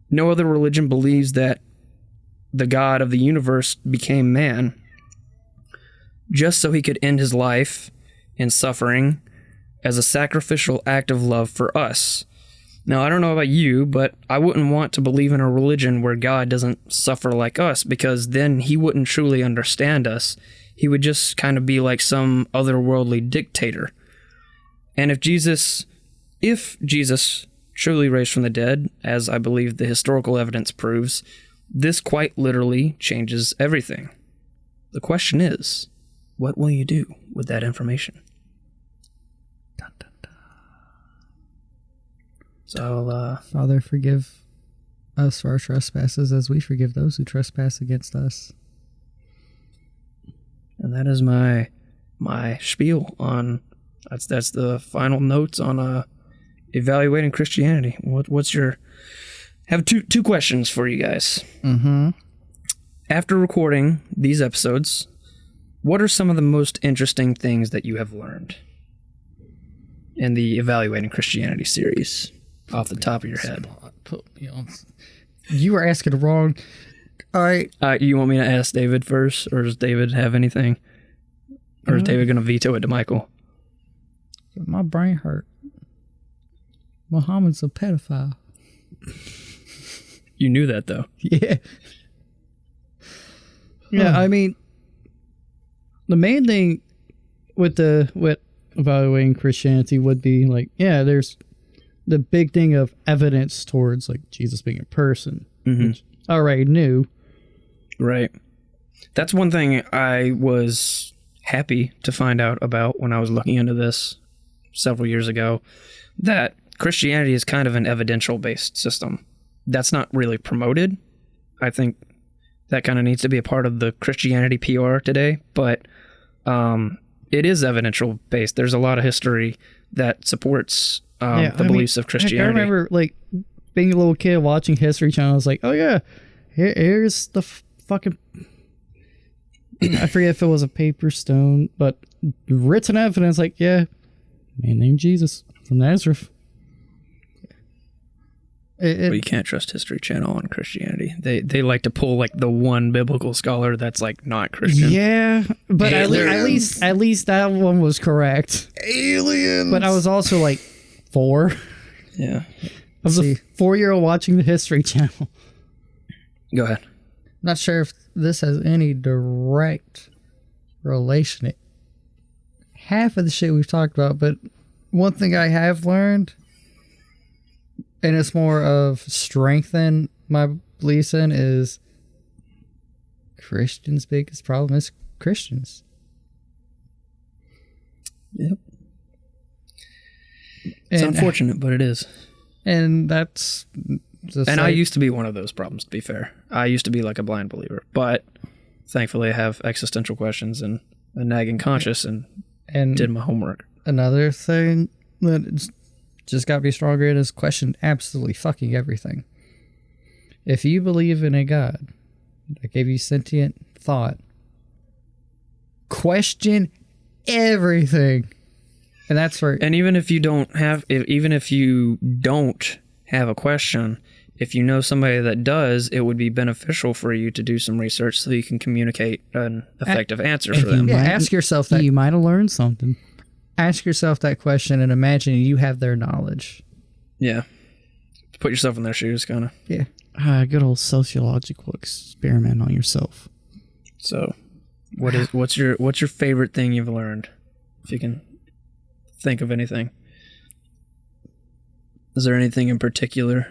No other religion believes that the God of the universe became man just so he could end his life in suffering as a sacrificial act of love for us. Now, I don't know about you, but I wouldn't want to believe in a religion where God doesn't suffer like us because then he wouldn't truly understand us. He would just kind of be like some otherworldly dictator. And if Jesus truly raised from the dead, as I believe the historical evidence proves, this quite literally changes everything. The question is, what will you do with that information? Dun, dun, dun. So, Father, forgive us for our trespasses as we forgive those who trespass against us. And that is my spiel on, that's the final notes on evaluating Christianity. What's your, have two questions for you guys. Mm-hmm. After recording these episodes, what are some of the most interesting things that you have learned in the Evaluating Christianity series off the top of your head? You were asking the wrong All right. You want me to ask David first, or does David have anything? Or is David going to veto it to Michael? My brain hurt. Muhammad's a pedophile. You knew that, though. Yeah. Yeah, I mean, the main thing with evaluating Christianity would be like, yeah, there's the big thing of evidence towards like Jesus being a person, which I already knew. Right. That's one thing I was happy to find out about when I was looking into this several years ago, that Christianity is kind of an evidential-based system. That's not really promoted. I think that kind of needs to be a part of the Christianity PR today, but it is evidential-based. There's a lot of history that supports the beliefs of Christianity. I remember like being a little kid watching History Channel. I was like, oh yeah, here's the fucking... I forget if it was a paper stone, but written evidence, like, yeah, man named Jesus from Nazareth. But you can't trust History Channel on Christianity. They like to pull like the one biblical scholar that's like not Christian. Yeah, but at least that one was correct. Aliens. But I was also like 4. Yeah. I was a 4-year-old watching the History Channel. Go ahead. Not sure if this has any direct relation. Half of the shit we've talked about, but one thing I have learned, and it's more of strengthen my beliefs in, is Christians' biggest problem is Christians. Yep. It's unfortunate, but it is. And that's... And I used to be one of those problems, to be fair. I used to be like a blind believer, but thankfully I have existential questions and a nagging conscience and did my homework. Another thing that just got to be stronger in is question absolutely fucking everything. If you believe in a God that gave you sentient thought, question everything. And that's for... And even if you don't have a question, if you know somebody that does, it would be beneficial for you to do some research so you can communicate an effective answer for them. Yeah, ask yourself that. You might have learned something. Ask yourself that question and imagine you have their knowledge. Yeah. Put yourself in their shoes, kind of. Yeah. Good old sociological experiment on yourself. So, what's your favorite thing you've learned? If you can think of anything. Is there anything in particular?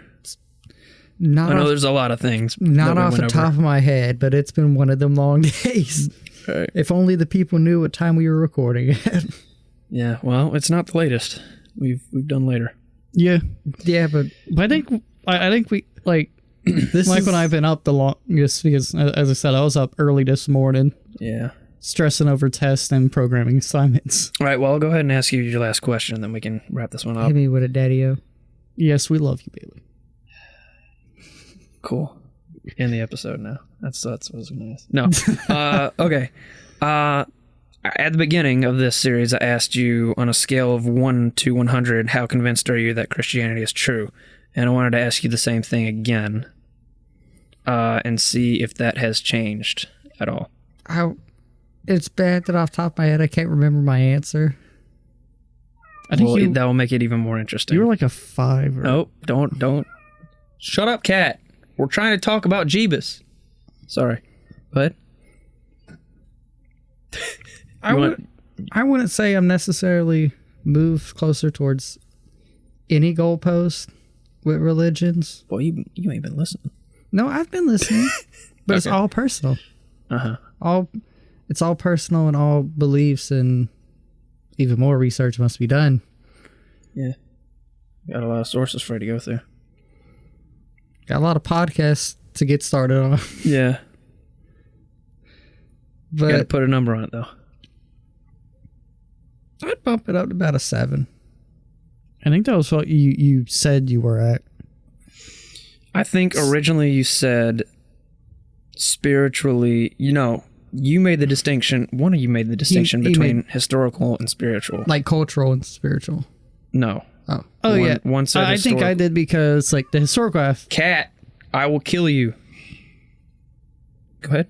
I know there's a lot of things. Not off the top of my head, but it's been one of them long days. Right. If only the people knew what time we were recording at. Yeah, well, it's not the latest. We've done later. Yeah. Yeah, but I think we like this. Mike and I've been up the longest because, as I said, I was up early this morning. Yeah. Stressing over tests and programming assignments. All right, well, I'll go ahead and ask you your last question, and then we can wrap this one up. Hit me with a daddy-o. Yes, we love you, Bailey. Cool. In the episode now. That's what's nice. No. Okay. At the beginning of this series, I asked you on a scale of 1 to 100, how convinced are you that Christianity is true? And I wanted to ask you the same thing again, and see if that has changed at all. It's bad that off the top of my head I can't remember my answer. I think that will make it even more interesting. You were like a 5. Nope, don't. Shut up, cat. We're trying to talk about Jeebus. Sorry. What? I wouldn't say I'm necessarily moved closer towards any goalpost with religions. Boy, you ain't been listening. No, I've been listening. But okay. It's all personal. Uh-huh. It's all personal and all beliefs, and even more research must be done. Yeah. Got a lot of sources for you to go through. Got a lot of podcasts to get started on. Yeah. But got to put a number on it, though. I'd bump it up to about a 7. I think that was what you said you were at. I think originally you said spiritually, you made the distinction, one of you made the distinction between historical and spiritual. Like cultural and spiritual. No. Oh, yeah. One said I think I did because, like, the historical... Cat, I will kill you. Go ahead.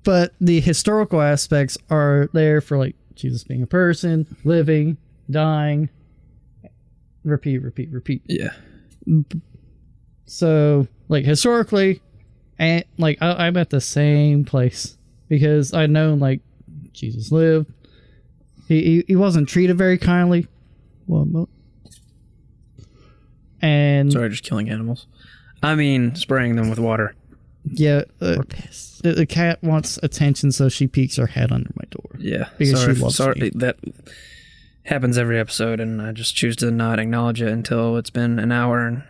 But the historical aspects are there for like Jesus being a person, living, dying, repeat. Yeah. So like historically, and like I'm at the same place because I know like Jesus lived. He wasn't treated very kindly. And sorry, just killing animals. I mean, spraying them with water. Yeah, the cat wants attention, so she peeks her head under my door. Yeah, because she loves me. That happens every episode, and I just choose to not acknowledge it until it's been an hour and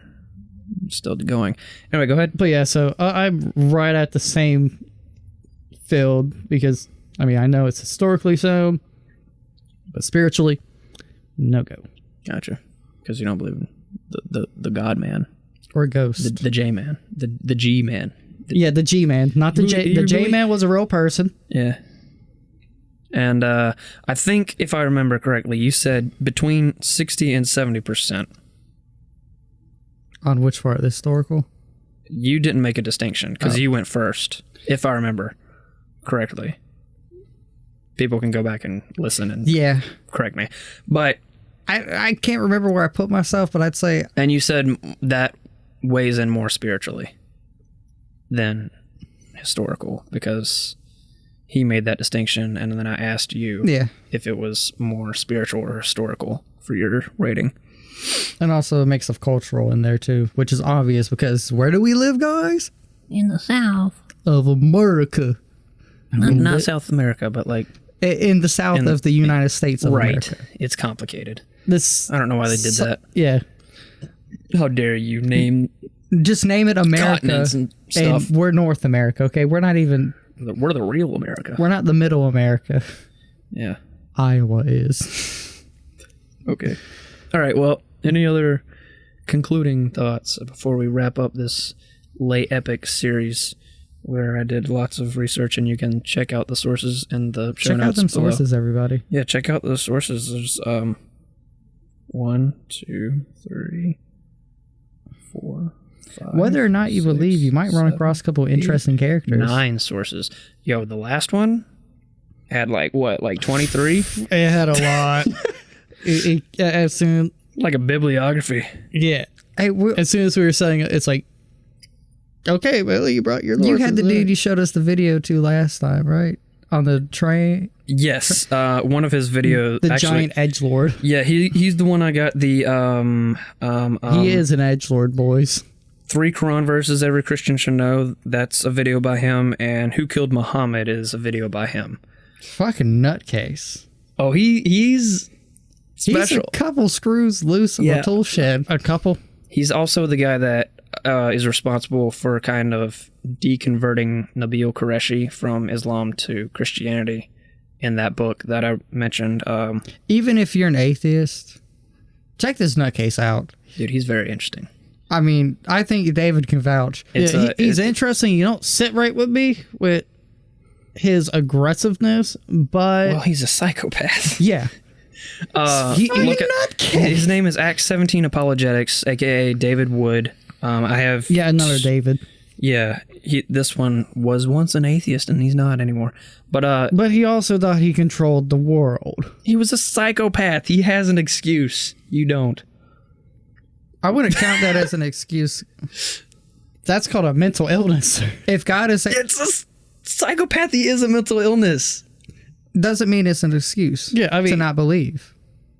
I'm still going. Anyway, go ahead. But yeah, so I'm right at the same field because I mean I know it's historically so, but spiritually, no go. Gotcha. Because you don't believe in the God man or ghost, the J man, the G man. The G man, not the J. The J man was a real person. Yeah. And I think, if I remember correctly, you said between 60 and 70%. On which part? The historical? You didn't make a distinction because you went first, if I remember correctly. People can go back and listen and correct me. But I can't remember where I put myself, but I'd say... And you said that weighs in more spiritually than historical because he made that distinction, and then I asked you if it was more spiritual or historical for your rating. And also a mix of cultural in there too, which is obvious because where do we live, guys? In the South of America. Not South America, but like in the south of the United States of America. It's complicated. I don't know why they did that. Yeah. How dare you name... Just name it America, and stuff. And we're North America, okay? We're not even... We're the real America. We're not the middle America. Yeah. Iowa is. Okay. All right, well, any other concluding thoughts before we wrap up this late epic series where I did lots of research, and you can check out the sources in the show notes. Check out them sources, everybody. Yeah, check out the sources. There's 1, 2, 3, 4, 5. Whether or not you believe, you might run across a couple interesting characters. 9 sources. Yo, the last one had like 23? It had a lot. As soon like a bibliography. Yeah. As soon as we were saying it, it's like, okay, well, you brought your. You had the dude you showed us the video to last time, right? On the train. Yes, one of his videos. The giant edgelord. Yeah, he's the one I got the. He is an edgelord, boys. 3 Quran verses every Christian should know. That's a video by him, and Who Killed Muhammad is a video by him. Fucking nutcase. Oh, he's special. He's a couple screws loose in the tool shed. A couple. He's also the guy that is responsible for kind of deconverting Nabeel Qureshi from Islam to Christianity in that book that I mentioned. Even if you're an atheist, check this nutcase out. Dude, he's very interesting. I mean, I think David can vouch. He's interesting. You don't sit right with me with his aggressiveness, but... Well, he's a psychopath. Yeah. His name is Act 17 Apologetics, a.k.a. David Wood. I have... Yeah, another David. Yeah, this one was once an atheist, and he's not anymore. But he also thought he controlled the world. He was a psychopath. He has an excuse. You don't. I wouldn't count that as an excuse. That's called a mental illness. If God is... Psychopathy is a mental illness. Doesn't mean it's an excuse to not believe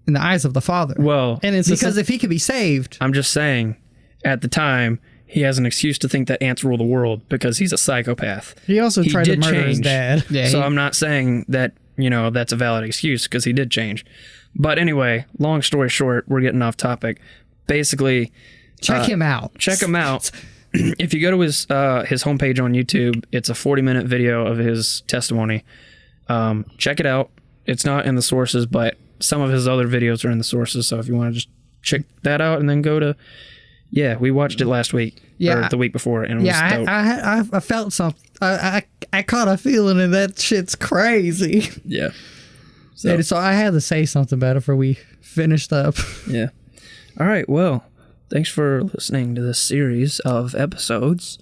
in the eyes of the Father. Well, and it's because if he could be saved... I'm just saying, at the time, he has an excuse to think that ants rule the world because he's a psychopath. He also tried to murder his dad. Yeah, so I'm not saying that, that's a valid excuse because he did change. But anyway, long story short, we're getting off topic. Basically... Check him out. Check him out. If you go to his homepage on YouTube, it's a 40-minute video of his testimony. Check it out. It's not in the sources, but some of his other videos are in the sources. So if you want to just check that out and then go to... Yeah, we watched it last week. Or the week before, and it was dope. I felt something. I caught a feeling, and that shit's crazy. Yeah. So I had to say something about it before we finished up. Yeah. All right, well... Thanks for listening to this series of episodes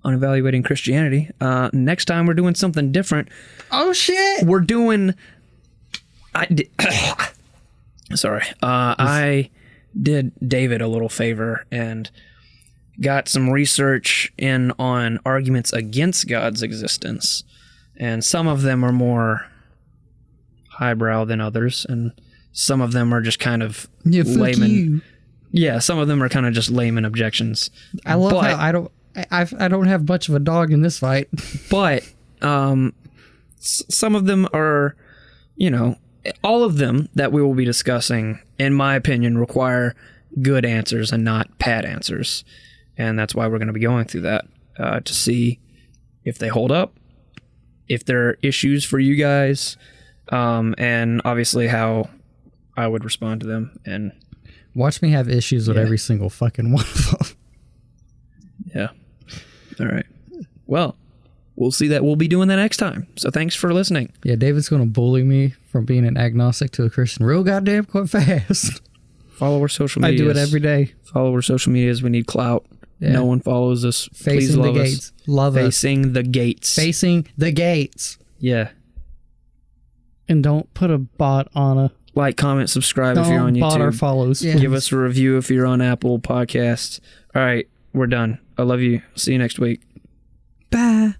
on evaluating Christianity. Next time we're doing something different. Oh shit! We're doing. I did David a little favor and got some research in on arguments against God's existence, and some of them are more highbrow than others, and some of them are just kind of layman. Yeah, some of them are kind of just layman objections. I love how I don't have much of a dog in this fight. But some of them are, all of them that we will be discussing, in my opinion, require good answers and not bad answers. And that's why we're going to be going through that to see if they hold up, if there are issues for you guys, and obviously how I would respond to them. And watch me have issues with every single fucking one of them. Yeah. All right. Well, we'll see that. We'll be doing that next time. So thanks for listening. Yeah, David's going to bully me from being an agnostic to a Christian real goddamn quite fast. Follow our social media. I do it every day. Follow our social medias. We need clout. Yeah. No one follows us. Please love us. Love us. Facing the gates. Facing the gates. Yeah. And don't put a bot on a... Like, comment, subscribe if you're on YouTube. Bot or follows. Yeah. Give us a review if you're on Apple Podcasts. All right. We're done. I love you. See you next week. Bye.